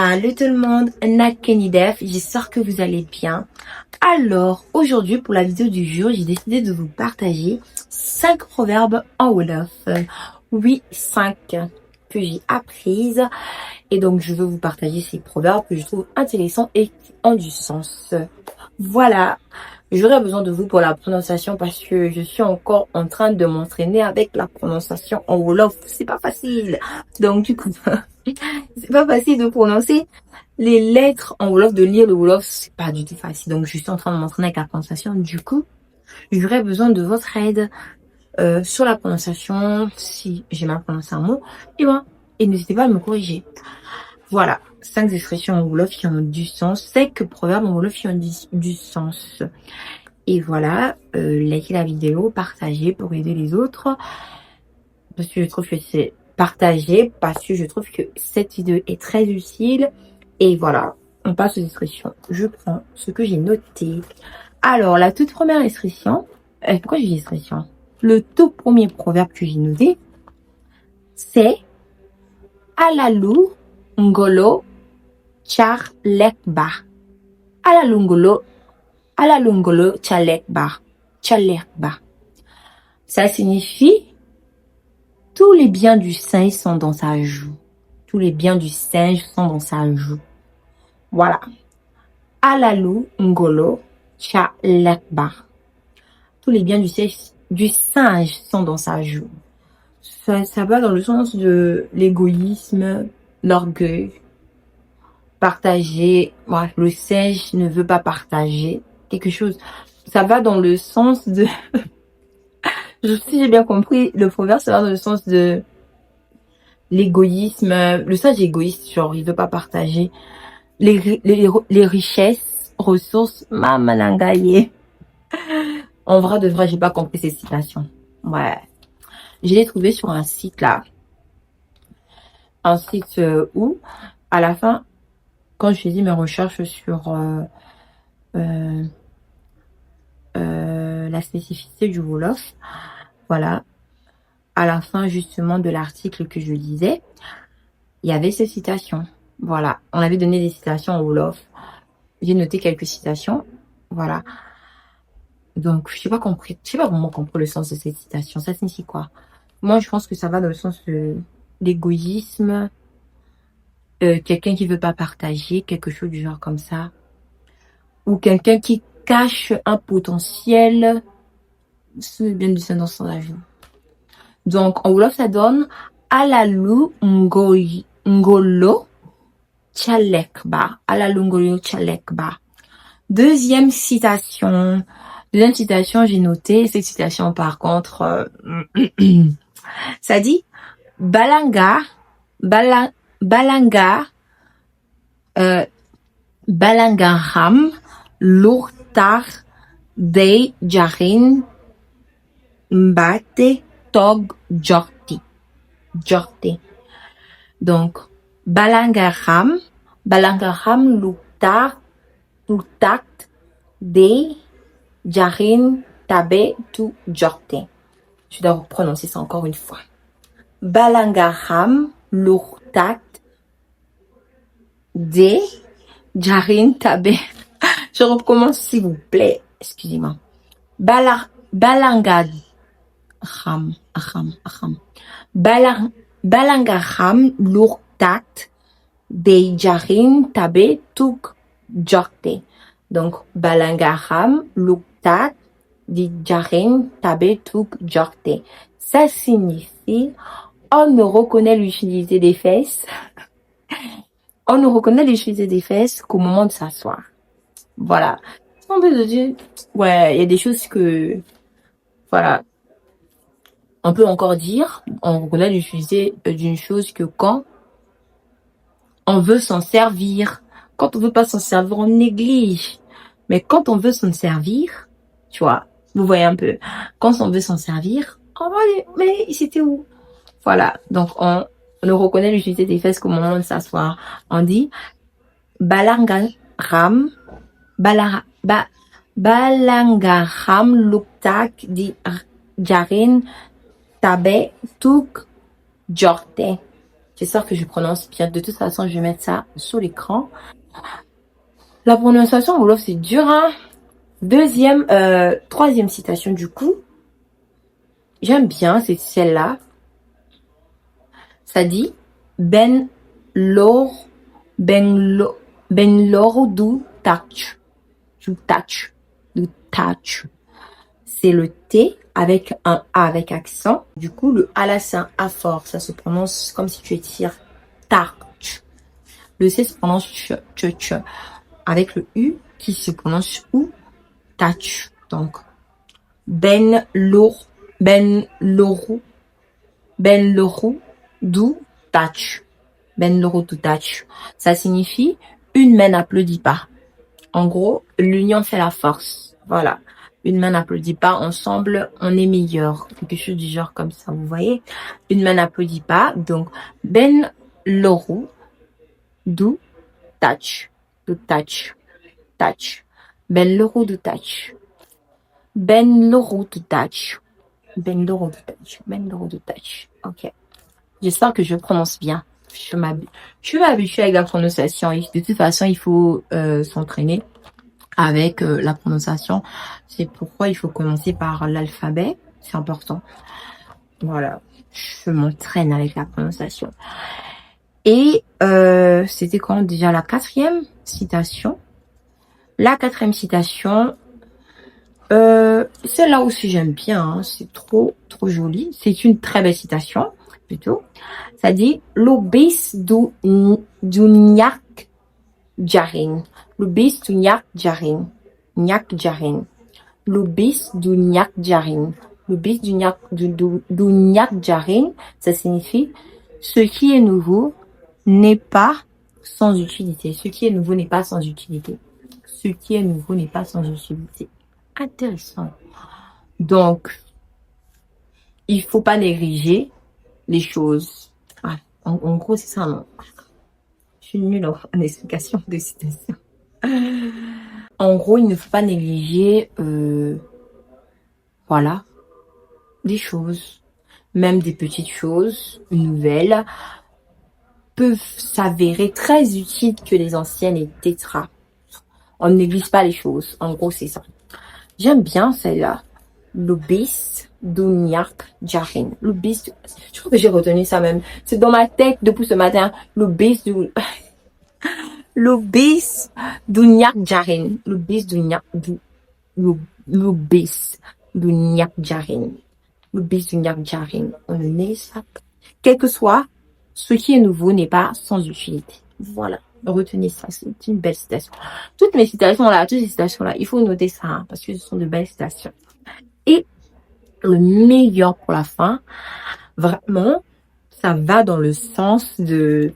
Salut tout le monde, Nakenidef, j'espère que vous allez bien. Alors, aujourd'hui pour la vidéo du jour, j'ai décidé de vous partager 5 proverbes en Wolof. Oui, 5 que j'ai apprises. Et donc, je veux vous partager ces proverbes que je trouve intéressants et qui ont du sens. Voilà, j'aurais besoin de vous pour la prononciation parce que je suis encore en train de m'entraîner avec la prononciation en Wolof. C'est pas facile. Donc, du coup... c'est pas facile de prononcer les lettres en Wolof, de lire le Wolof, c'est pas du tout facile. Donc, je suis en train de m'entraîner avec la prononciation. Du coup, j'aurais besoin de votre aide sur la prononciation, si j'ai mal prononcé un mot. Et n'hésitez pas à me corriger. Voilà, 5 expressions en Wolof qui ont du sens, 5 proverbes en Wolof qui ont du sens. Et voilà, likez la vidéo, partagez pour aider les autres. Parce que je trouve que c'est partagé, parce que je trouve que cette vidéo est très utile. Et voilà, on passe aux expressions. Je prends ce que j'ai noté. Alors, la toute première expression, pourquoi j'ai dit expression? Le tout premier proverbe que j'ai noté, c'est Alalu Ngolo Charlekba. Alalu Ngolo Charlekba. Charlekba. Ça signifie tous les biens du singe sont dans sa joue. Tous les biens du singe sont dans sa joue. Voilà. Alalu Ngolo Chalekba. Tous les biens du singe sont dans sa joue. Ça va dans le sens de l'égoïsme, l'orgueil, partager. Ouais, le singe ne veut pas partager quelque chose. Ça va dans le sens de... Si j'ai bien compris, le proverbe, ça va dans le sens de l'égoïsme, le sage égoïste, genre il veut pas partager les richesses, ressources, mamanangaye. En vrai de vrai, j'ai pas compris ces citations. Ouais, je l'ai trouvé sur un site là, un site où à la fin, quand je faisais mes recherches sur la spécificité du Wolof, voilà, à la fin justement de l'article que je lisais, il y avait ces citations. Voilà, on avait donné des citations en Wolof. J'ai noté quelques citations. Voilà. Donc, je sais pas vraiment compris le sens de cette citation. Ça signifie quoi? Moi, je pense que ça va dans le sens de l'égoïsme, quelqu'un qui veut pas partager, quelque chose du genre comme ça. Ou quelqu'un qui cache un potentiel. C'est bien du sens dans la vie. Donc, en Wolof, ça donne Alalu Ngolo Chalekba. Alalu Ngolo Chalekba. Deuxième citation, j'ai noté cette citation par contre, ça dit Balanga, Balangaram, Lourtar, Dei Jarin, Mbate, Tog, Jorti. Donc, Balangaram, Lourtar, de Jarin Tabe tu Jorte. Je dois prononcer ça encore une fois. Balangaram Lourtat de Jarin Tabe. Je recommence s'il vous plaît. Excusez-moi. Balangaram Lourtat de Jarin Tabe tu Jorte. Donc, Balangaram, Luktat, di Jarin, Tabe, Tuk, Jorte. Ça signifie, on ne reconnaît l'utilité des fesses. On ne reconnaît l'utilité des fesses qu'au moment de s'asseoir. Voilà. Ouais, il y a des choses que, voilà. On peut encore dire, on reconnaît l'utilité d'une chose que quand on veut s'en servir. Quand on veut pas s'en servir, on néglige. Mais quand on veut s'en servir, tu vois, vous voyez un peu. Quand on veut s'en servir, on va aller, mais c'était où? Voilà. Donc, on reconnaît l'utilité des fesses qu'au moment de s'asseoir. On dit, Balangaram luktak di Jarin Tabe Tuk Jorte. J'espère que je prononce bien. De toute façon, je vais mettre ça sous l'écran. La prononciation wolof, c'est dur, hein. Troisième citation du coup. J'aime bien, c'est celle-là. Ça dit Ben lor loro du tach. Du tach. C'est le T avec un A avec accent. Du coup, le A là, c'est un A fort. Ça se prononce comme si tu étires tach. Le C se prononce ch. Avec le U qui se prononce ou tach. Donc, Ben loro du tach. Ben loro du tach. Ça signifie une main n'applaudit pas. En gros, l'union fait la force. Voilà. Une main n'applaudit pas, ensemble, on est meilleur. Quelque chose du genre comme ça, vous voyez. Une main n'applaudit pas, donc Ben loro du tach. Du tach. Tach. Ben loro du tach. Ben loro du tach. Ben loro du tach. Ben loro du tach. Ok. J'espère que je prononce bien. Je m'habitue avec la prononciation. Et de toute façon, il faut s'entraîner avec la prononciation. C'est pourquoi il faut commencer par l'alphabet. C'est important. Voilà. Je m'entraîne avec la prononciation. Et c'était quand déjà la quatrième citation. La quatrième citation, celle-là aussi j'aime bien, hein. C'est trop joli. C'est une très belle citation, plutôt. Ça dit Lobis du nyak jarin. Lobis du nyak jarin. Nyak jarin. Lobis du nyak jarin. Lobis du nyak jarin, ça signifie ce qui est nouveau n'est pas sans utilité. Ce qui est nouveau n'est pas sans utilité. Ce qui est nouveau n'est pas sans utilité. Intéressant. Donc, il faut pas négliger les choses. Ah, en gros, c'est ça. Non. Je suis nulle en explication de citation. En gros, il ne faut pas négliger, voilà, des choses. Même des petites choses nouvelles peuvent s'avérer très utiles que les anciennes, etc. On ne néglige pas les choses. En gros, c'est ça. J'aime bien celle-là. Lobis du nyak jarin. Lobis. Je crois que j'ai retenu ça même. C'est dans ma tête depuis ce matin. Lobis du nyak jarin. Lobis du nyak jarin. Lobis du nyak jarin. On ne néglige pas. Quel que soit, ce qui est nouveau n'est pas sans utilité. Voilà. Retenez ça, c'est une belle citation. Toutes mes citations là, toutes ces citations là, il faut noter ça, hein, parce que ce sont de belles citations. Et le meilleur pour la fin, vraiment, ça va dans le sens de,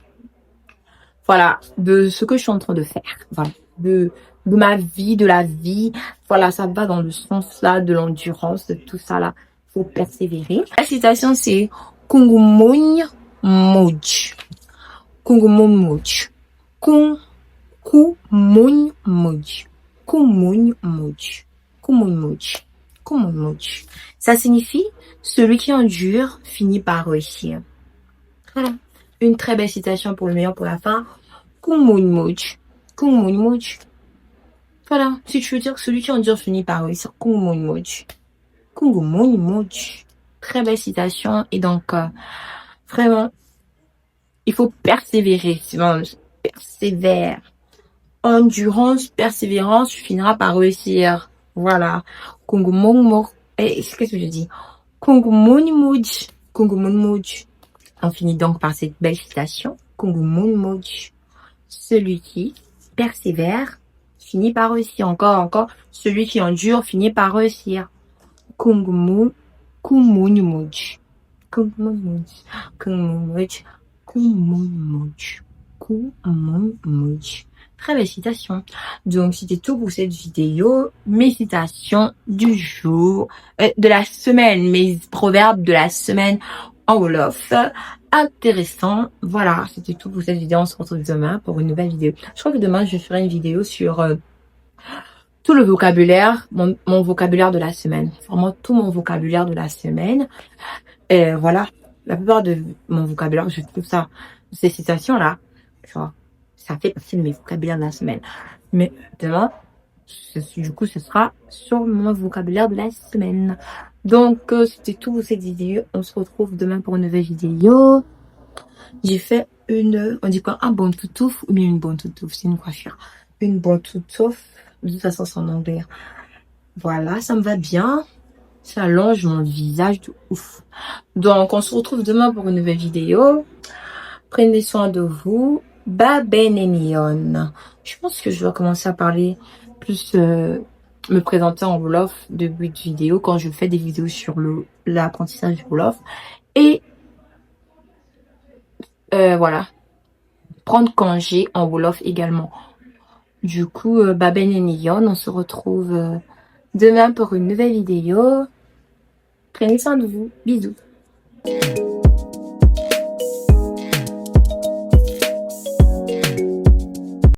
voilà, de ce que je suis en train de faire, voilà, de ma vie, de la vie, voilà, ça va dans le sens là, de l'endurance, de tout ça là, faut persévérer. La citation c'est Kungumuny Moj. Kungumuny Moj. Kumuny Moj. Kumuny Moj. Kumuny Moj. Kumuny Moj. Ça signifie celui qui endure finit par réussir. Voilà. Une très belle citation pour le meilleur pour la fin. Kumuny Moj. Kumuny Moj. Voilà. Si tu veux dire que celui qui endure finit par réussir. Kumuny Moj. Kumuny Moj. Très belle citation. Et donc, vraiment, il faut persévérer. Persévère. Endurance, persévérance, tu finiras par réussir. Voilà. Qu'est-ce que je dis? Kungumuny Moj. On finit donc par cette belle citation. Kungumuny Moj. Celui qui persévère finit par réussir. Encore. Celui qui endure finit par réussir. Kungumuny Moj. Kungumuny Moj. Très belle citation. Donc, c'était tout pour cette vidéo. Mes citations du jour, de la semaine, mes proverbes de la semaine en Wolof. Intéressant. Voilà, c'était tout pour cette vidéo. On se retrouve demain pour une nouvelle vidéo. Je crois que demain, je ferai une vidéo sur tout le vocabulaire, mon vocabulaire de la semaine. Vraiment tout mon vocabulaire de la semaine. Voilà. la plupart de mon vocabulaire, je trouve ça, ces citations-là, genre, ça fait partie de mes vocabulaires de la semaine. Mais demain, du coup, ce sera sur mon vocabulaire de la semaine. Donc, c'était tout pour cette vidéo. On se retrouve demain pour une nouvelle vidéo. J'ai fait on dit quoi, un bon toutouf ou bien une bonne toutouf, c'est une coiffure. Une bonne toutouf, de toute façon, c'est en anglais. Voilà, ça me va bien. Ça allonge mon visage de ouf. Donc, on se retrouve demain pour une nouvelle vidéo. Prenez soin de vous. Babenenion. Je pense que je vais commencer à parler plus, me présenter en Wolof début de vidéo quand je fais des vidéos sur l'apprentissage Wolof. Et voilà. Prendre congé en Wolof également. Du coup, Babenenion, on se retrouve demain pour une nouvelle vidéo. Prenez soin de vous. Bisous.